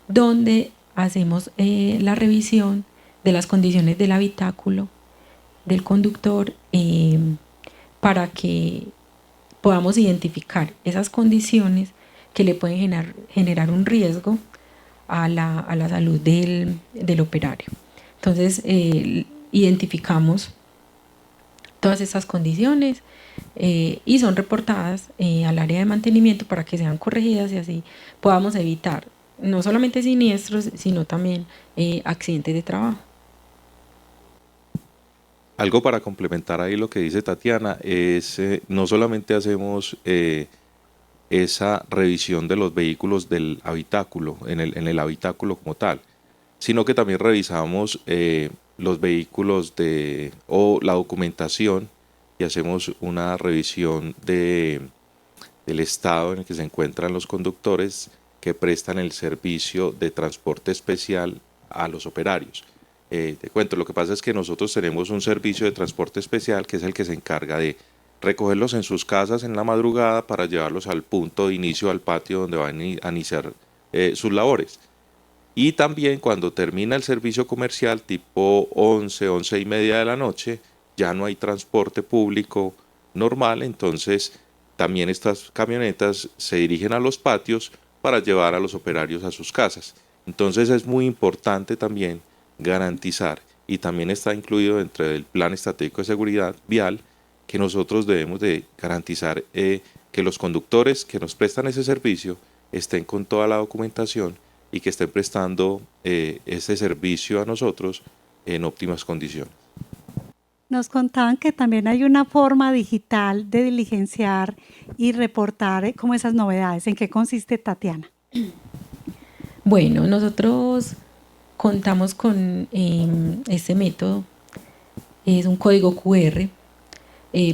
donde hacemos la revisión de las condiciones del habitáculo, del conductor, para que podamos identificar esas condiciones que le pueden generar un riesgo a la salud del operario. Entonces, identificamos todas esas condiciones y son reportadas al área de mantenimiento para que sean corregidas y así podamos evitar no solamente siniestros, sino también accidentes de trabajo. Algo para complementar ahí lo que dice Tatiana es, no solamente hacemos esa revisión de los vehículos del habitáculo, en el habitáculo como tal, sino que también revisamos los vehículos o la documentación y hacemos una revisión del estado en el que se encuentran los conductores que prestan el servicio de transporte especial a los operarios. Te cuento, lo que pasa es que nosotros tenemos un servicio de transporte especial que es el que se encarga de recogerlos en sus casas en la madrugada para llevarlos al punto de inicio, al patio donde van a iniciar sus labores. Y también cuando termina el servicio comercial, tipo 11, 11:30 de la noche, ya no hay transporte público normal, entonces también estas camionetas se dirigen a los patios para llevar a los operarios a sus casas. Entonces es muy importante también garantizar, y también está incluido dentro del Plan Estratégico de Seguridad Vial, que nosotros debemos de garantizar que los conductores que nos prestan ese servicio estén con toda la documentación y que estén prestando este servicio a nosotros en óptimas condiciones. Nos contaban que también hay una forma digital de diligenciar y reportar como esas novedades. ¿En qué consiste, Tatiana? Bueno, nosotros contamos con este método, es un código QR,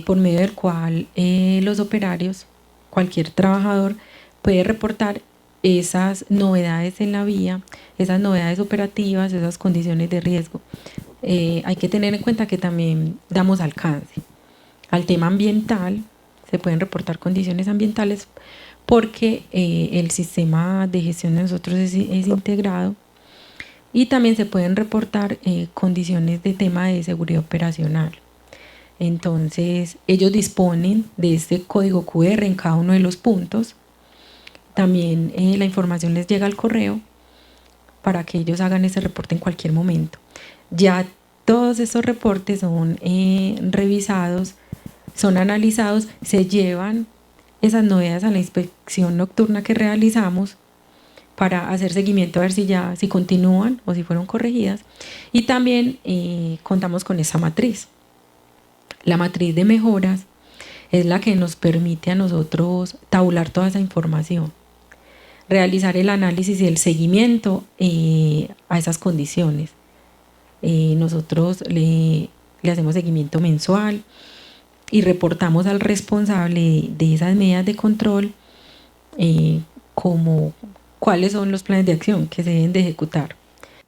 por medio del cual los operarios, cualquier trabajador, puede reportar esas novedades en la vía, esas novedades operativas, esas condiciones de riesgo. Hay que tener en cuenta que también damos alcance al tema ambiental, se pueden reportar condiciones ambientales porque el sistema de gestión de nosotros es integrado, y también se pueden reportar condiciones de tema de seguridad operacional. Entonces, ellos disponen de este código QR en cada uno de los puntos. También la información les llega al correo para que ellos hagan ese reporte en cualquier momento. Ya todos estos reportes son revisados, son analizados, se llevan esas novedades a la inspección nocturna que realizamos para hacer seguimiento a ver si continúan o si fueron corregidas. Y también contamos con esa matriz. La matriz de mejoras es la que nos permite a nosotros tabular toda esa información, realizar el análisis y el seguimiento a esas condiciones. Nosotros le hacemos seguimiento mensual y reportamos al responsable de esas medidas de control como cuáles son los planes de acción que se deben de ejecutar.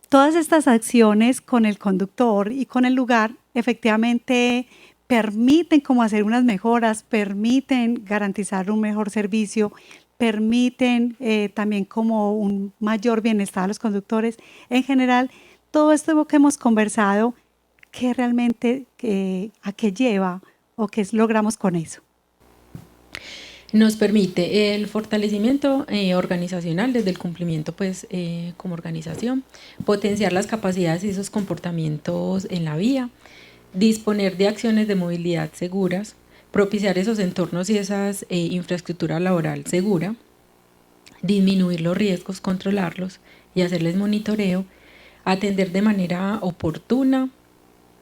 Todas estas acciones con el conductor y con el lugar efectivamente permiten como hacer unas mejoras, permiten garantizar un mejor servicio, permiten también como un mayor bienestar a los conductores. En general, todo esto que hemos conversado, ¿qué realmente a qué lleva o qué logramos con eso? Nos permite el fortalecimiento organizacional desde el cumplimiento pues como organización, potenciar las capacidades y esos comportamientos en la vía, disponer de acciones de movilidad seguras, propiciar esos entornos y esas infraestructura laboral segura, disminuir los riesgos, controlarlos y hacerles monitoreo, atender de manera oportuna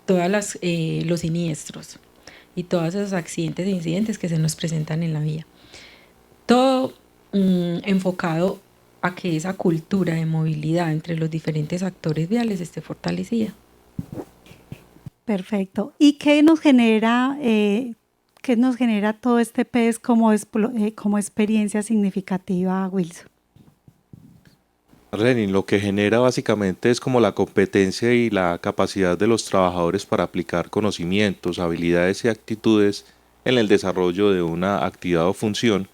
todos los siniestros y todos esos accidentes e incidentes que se nos presentan en la vía. Todo enfocado a que esa cultura de movilidad entre los diferentes actores viales esté fortalecida. Perfecto. ¿Y qué nos genera todo este PES como experiencia significativa, Wilson? Lenin, lo que genera básicamente es como la competencia y la capacidad de los trabajadores para aplicar conocimientos, habilidades y actitudes en el desarrollo de una actividad o función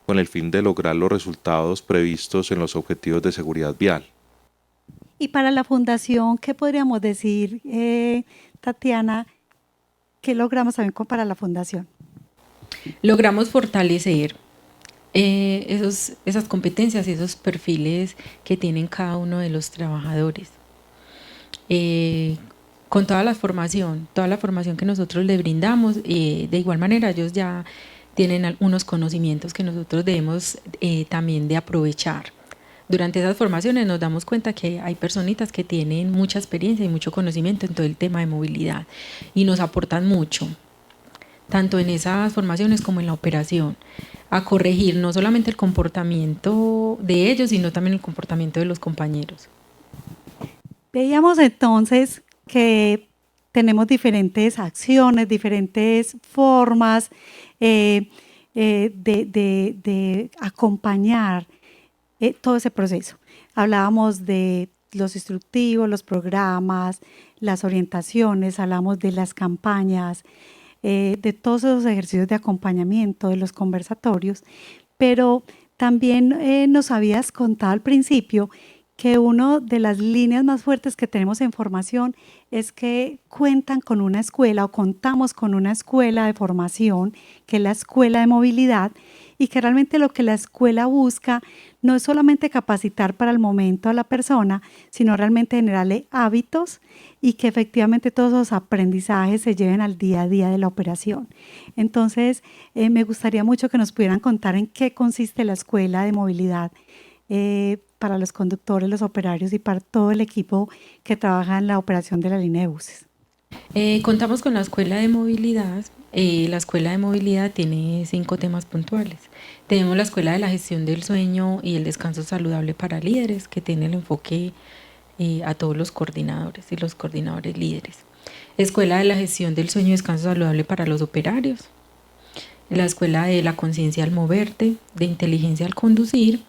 con el fin de lograr los resultados previstos en los objetivos de seguridad vial. Y para la fundación, ¿qué podríamos decir, Tatiana? ¿Qué logramos también para la fundación? Logramos fortalecer esas competencias y esos perfiles que tienen cada uno de los trabajadores. Con toda la formación que nosotros les brindamos, de igual manera ellos ya tienen algunos conocimientos que nosotros debemos también de aprovechar. Durante esas formaciones nos damos cuenta que hay personitas que tienen mucha experiencia y mucho conocimiento en todo el tema de movilidad y nos aportan mucho, tanto en esas formaciones como en la operación, a corregir no solamente el comportamiento de ellos, sino también el comportamiento de los compañeros. Veíamos entonces que tenemos diferentes acciones, diferentes formas de acompañar todo ese proceso. Hablábamos de los instructivos, los programas, las orientaciones, hablamos de las campañas, de todos esos ejercicios de acompañamiento, de los conversatorios, pero también nos habías contado al principio que una de las líneas más fuertes que tenemos en formación es que cuentan con una escuela o contamos con una escuela de formación, que es la Escuela de Movilidad, y que realmente lo que la escuela busca no es solamente capacitar para el momento a la persona, sino realmente generarle hábitos y que efectivamente todos esos aprendizajes se lleven al día a día de la operación. Entonces, me gustaría mucho que nos pudieran contar en qué consiste la Escuela de Movilidad. para los conductores, los operarios y para todo el equipo que trabaja en la operación de la línea de buses? Contamos con la Escuela de Movilidad. La Escuela de Movilidad tiene 5 temas puntuales. Tenemos la Escuela de la Gestión del Sueño y el Descanso Saludable para Líderes, que tiene el enfoque a todos los coordinadores y los coordinadores líderes. Escuela de la Gestión del Sueño y Descanso Saludable para los operarios. La Escuela de la Conciencia al Moverte, de Inteligencia al Conducir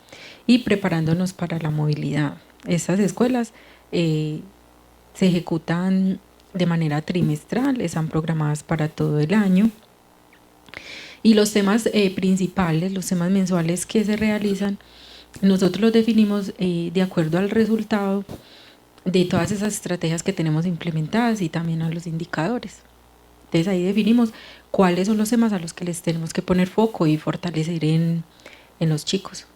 y Preparándonos para la Movilidad. Estas escuelas se ejecutan de manera trimestral, están programadas para todo el año. Y los temas principales, los temas mensuales que se realizan, nosotros los definimos de acuerdo al resultado de todas esas estrategias que tenemos implementadas y también a los indicadores. Entonces ahí definimos cuáles son los temas a los que les tenemos que poner foco y fortalecer en los chicos.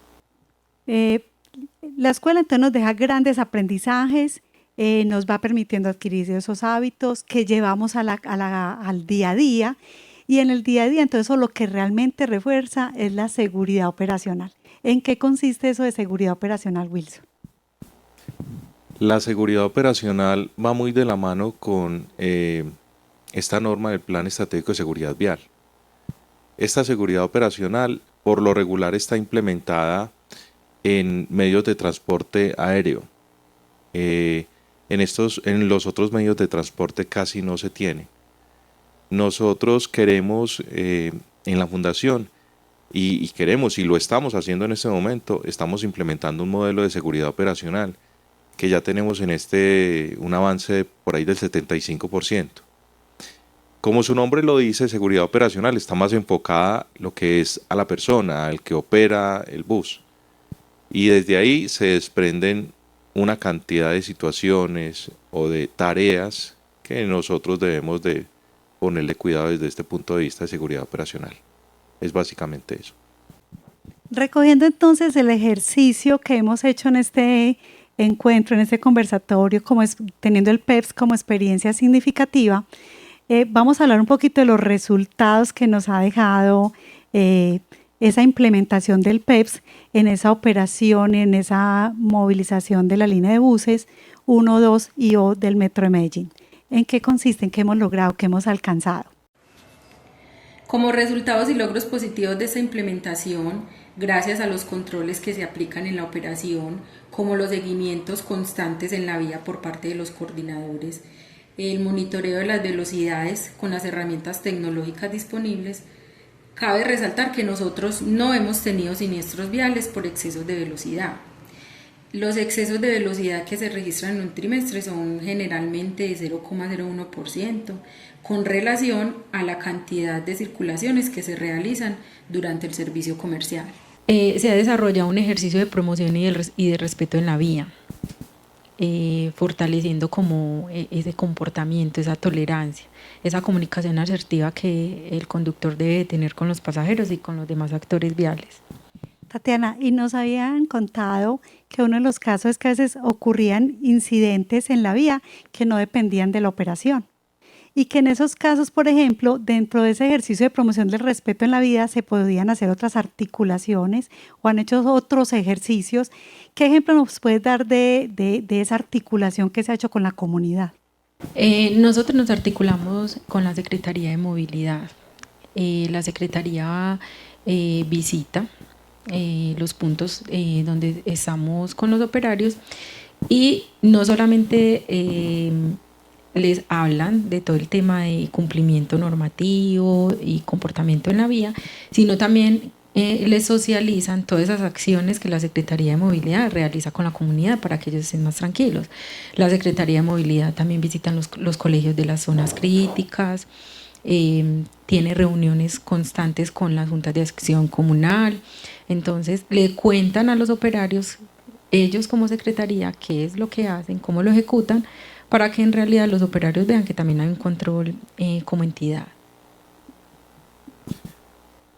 La escuela entonces nos deja grandes aprendizajes, nos va permitiendo adquirir esos hábitos que llevamos al día a día, y en el día a día entonces lo que realmente refuerza es la seguridad operacional. ¿En qué consiste eso de seguridad operacional, Wilson? La seguridad operacional va muy de la mano con esta norma del Plan Estratégico de Seguridad Vial. Esta seguridad operacional por lo regular está implementada en medios de transporte aéreo. En los otros medios de transporte casi no se tiene. Nosotros queremos en la fundación y queremos, y lo estamos haciendo en este momento, estamos implementando un modelo de seguridad operacional que ya tenemos un avance por ahí del 75%. Como su nombre lo dice, seguridad operacional está más enfocada lo que es a la persona, al que opera el bus. Y desde ahí se desprenden una cantidad de situaciones o de tareas que nosotros debemos de ponerle cuidado desde este punto de vista de seguridad operacional. Es básicamente eso. Recogiendo entonces el ejercicio que hemos hecho en este encuentro, en este conversatorio, teniendo el PEPS como experiencia significativa, vamos a hablar un poquito de los resultados que nos ha dejado esa implementación del PEPS en esa operación, en esa movilización de la línea de buses 1, 2 y O del Metro de Medellín. ¿En qué consiste? ¿En qué hemos logrado? ¿Qué hemos alcanzado? Como resultados y logros positivos de esta implementación, gracias a los controles que se aplican en la operación, como los seguimientos constantes en la vía por parte de los coordinadores, el monitoreo de las velocidades con las herramientas tecnológicas disponibles, cabe resaltar que nosotros no hemos tenido siniestros viales por excesos de velocidad. Los excesos de velocidad que se registran en un trimestre son generalmente de 0,01% con relación a la cantidad de circulaciones que se realizan durante el servicio comercial. Se ha desarrollado un ejercicio de promoción y de respeto en la vía, fortaleciendo como ese comportamiento, esa tolerancia, esa comunicación asertiva que el conductor debe tener con los pasajeros y con los demás actores viales. Tatiana, y nos habían contado que uno de los casos es que a veces ocurrían incidentes en la vía que no dependían de la operación, y que en esos casos, por ejemplo, dentro de ese ejercicio de promoción del respeto en la vía se podían hacer otras articulaciones o han hecho otros ejercicios. ¿Qué ejemplo nos puedes dar de esa articulación que se ha hecho con la comunidad? Nosotros nos articulamos con la Secretaría de Movilidad. La Secretaría visita los puntos donde estamos con los operarios y no solamente les hablan de todo el tema de cumplimiento normativo y comportamiento en la vía, sino también les socializan todas esas acciones que la Secretaría de Movilidad realiza con la comunidad para que ellos estén más tranquilos. La Secretaría de Movilidad también visita los colegios de las zonas críticas, tiene reuniones constantes con las juntas de acción comunal. Entonces le cuentan a los operarios, ellos como secretaría, qué es lo que hacen, cómo lo ejecutan, para que en realidad los operarios vean que también hay un control como entidad.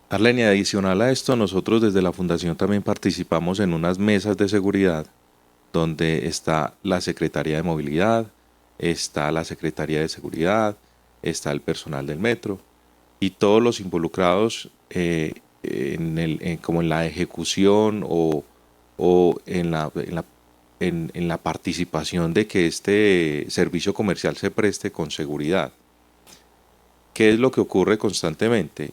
Arlene, adicional a esto, nosotros desde la Fundación también participamos en unas mesas de seguridad donde está la Secretaría de Movilidad, está la Secretaría de Seguridad, está el personal del metro y todos los involucrados como en la ejecución o o en la participación de que este servicio comercial se preste con seguridad. ¿Qué es lo que ocurre constantemente?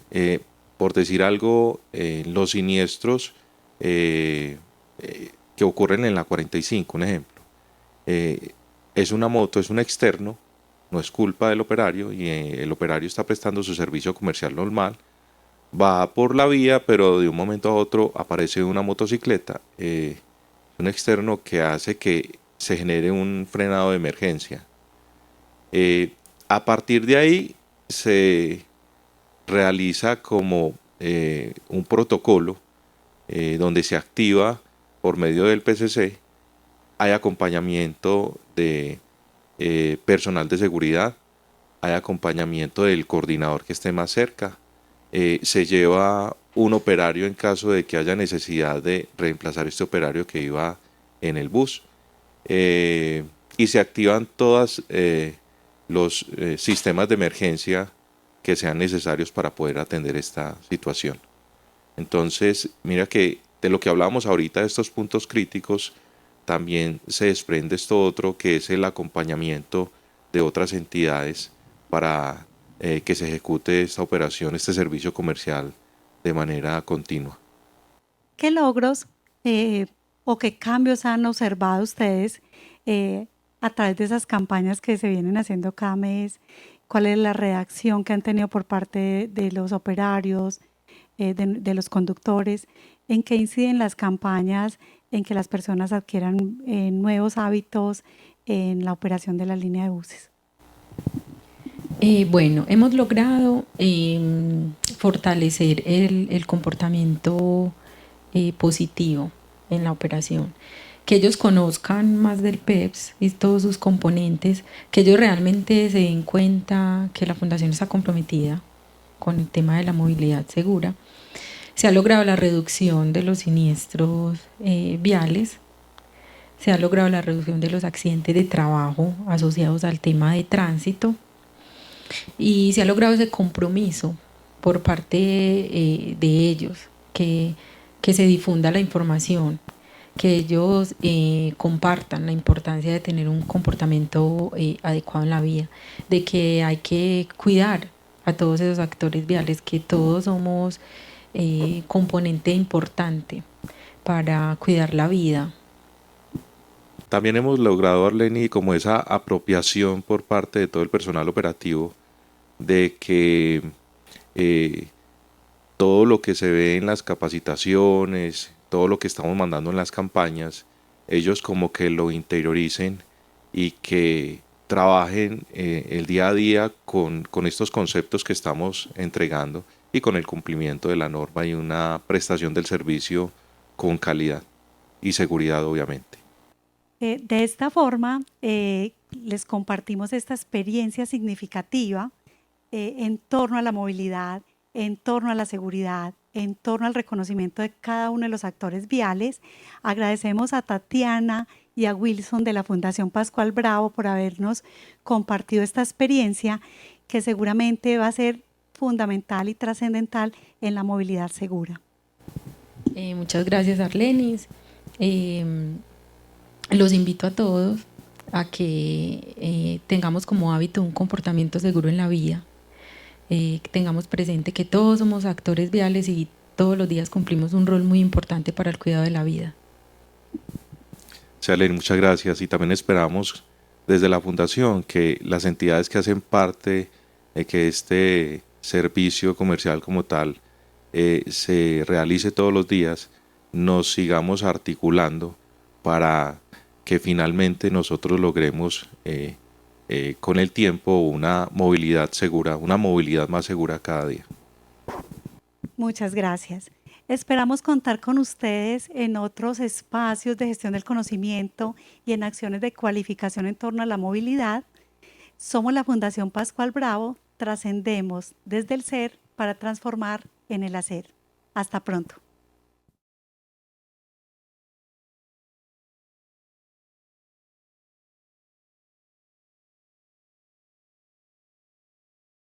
Por decir algo, los siniestros que ocurren en la 45, un ejemplo. Es una moto, es un externo, no es culpa del operario y el operario está prestando su servicio comercial normal, va por la vía, pero de un momento a otro aparece una motocicleta, un externo que hace que se genere un frenado de emergencia. A partir de ahí se realiza como un protocolo donde se activa por medio del PCC, hay acompañamiento de personal de seguridad, hay acompañamiento del coordinador que esté más cerca, se lleva un operario en caso de que haya necesidad de reemplazar este operario que iba en el bus, y se activan todos los sistemas de emergencia que sean necesarios para poder atender esta situación. Entonces, mira que de lo que hablábamos ahorita de estos puntos críticos, también se desprende esto otro que es el acompañamiento de otras entidades para que se ejecute esta operación, este servicio comercial de manera continua. ¿Qué logros o qué cambios han observado ustedes a través de esas campañas que se vienen haciendo cada mes? ¿Cuál es la reacción que han tenido por parte de los operarios, de los conductores? ¿En qué inciden las campañas en que las personas adquieran nuevos hábitos en la operación de la línea de buses? Bueno, hemos logrado fortalecer el comportamiento positivo en la operación, que ellos conozcan más del PEPS y todos sus componentes, que ellos realmente se den cuenta que la Fundación está comprometida con el tema de la movilidad segura. Se ha logrado la reducción de los siniestros viales, se ha logrado la reducción de los accidentes de trabajo asociados al tema de tránsito, y se ha logrado ese compromiso por parte de ellos, que se difunda la información, que ellos compartan la importancia de tener un comportamiento adecuado en la vía, de que hay que cuidar a todos esos actores viales, que todos somos componente importante para cuidar la vida. También hemos logrado, Arleni, como esa apropiación por parte de todo el personal operativo de que todo lo que se ve en las capacitaciones, todo lo que estamos mandando en las campañas, ellos como que lo interioricen y que trabajen el día a día con estos conceptos que estamos entregando y con el cumplimiento de la norma y una prestación del servicio con calidad y seguridad, obviamente. De esta forma, les compartimos esta experiencia significativa en torno a la movilidad, en torno a la seguridad, en torno al reconocimiento de cada uno de los actores viales. Agradecemos a Tatiana y a Wilson de la Fundación Pascual Bravo por habernos compartido esta experiencia que seguramente va a ser fundamental y trascendental en la movilidad segura. Muchas gracias, Arlenis. Los invito a todos a que tengamos como hábito un comportamiento seguro en la vía, que tengamos presente que todos somos actores viales y todos los días cumplimos un rol muy importante para el cuidado de la vida. Charlene, muchas gracias, y también esperamos desde la Fundación que las entidades que hacen parte de que este servicio comercial como tal se realice todos los días, nos sigamos articulando para que finalmente nosotros logremos con el tiempo una movilidad segura, una movilidad más segura cada día. Muchas gracias. Esperamos contar con ustedes en otros espacios de gestión del conocimiento y en acciones de cualificación en torno a la movilidad. Somos la Fundación Pascual Bravo, trascendemos desde el ser para transformar en el hacer. Hasta pronto.